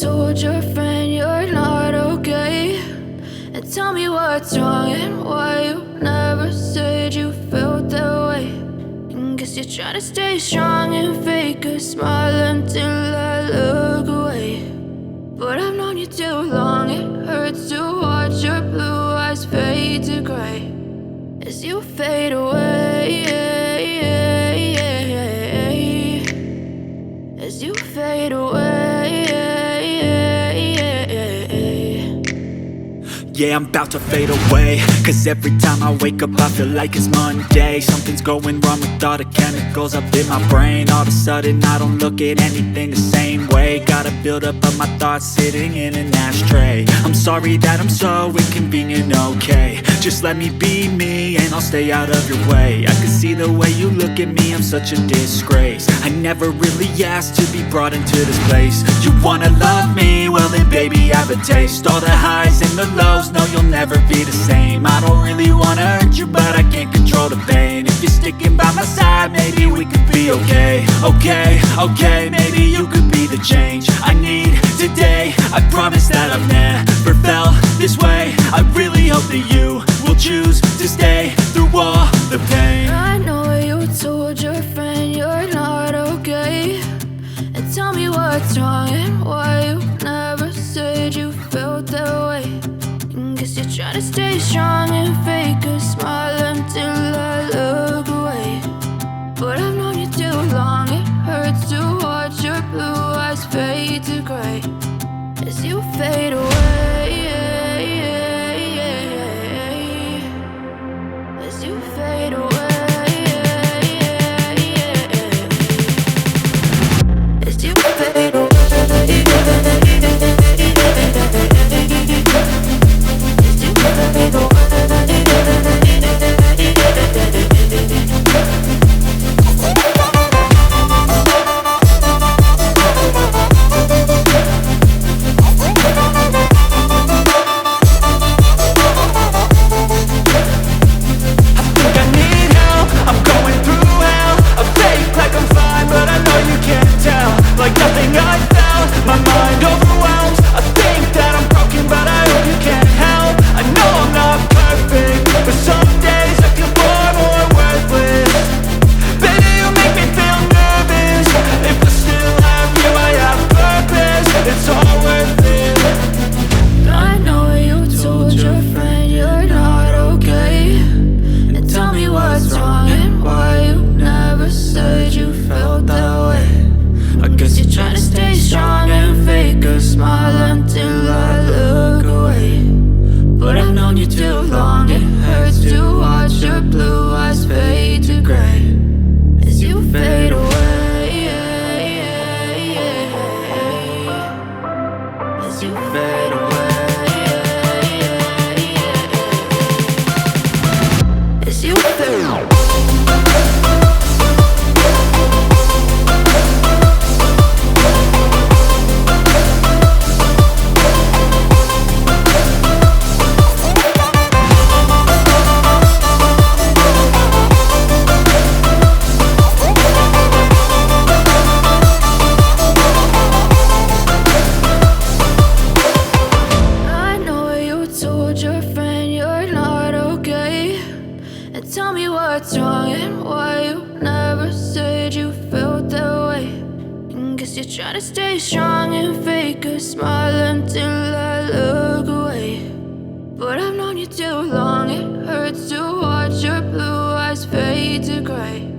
told your friend you're not okay, and tell me what's wrong and why you never said you felt that way. And guess you're trying to stay strong and fake a smile until I look away. But I've known you too long, it hurts to watch your blue eyes fade to gray as you fade away, as you fade away. Yeah, I'm about to fade away, cause every time I wake up I feel like it's Monday. Something's going wrong with all the chemicals up in my brain. All of a sudden I don't look at anything the same way. Gotta build up of my thoughts sitting in an ashtray. I'm sorry that I'm so inconvenient, okay. Just let me be me and I'll stay out of your way. I can see the way you look at me, I'm such a disgrace. I never really asked to be brought into this place. You wanna love me? Well then baby I have a taste. All the highs and the lows, no you'll never be the same. I don't really wanna hurt you but I can't control the pain. If you're sticking by my side maybe we could be okay. Okay, maybe you could be the change I need today. I promise that I've never felt this way. I really hope that you will choose to stay through all the pain. I know you told your friend you're not okay, and tell me what's wrong and why you never said you felt that way. And guess you're trying to stay strong and fake a smile until I look away. But I've known you too long, it hurts to watch your blue eyes fade to gray as you fade away, as you fade away, as you fade away. Tell me what's wrong and why you never said you felt that way. And guess you're trying to stay strong and fake a smile until I look away. But I've known you too long, it hurts to watch your blue eyes fade to gray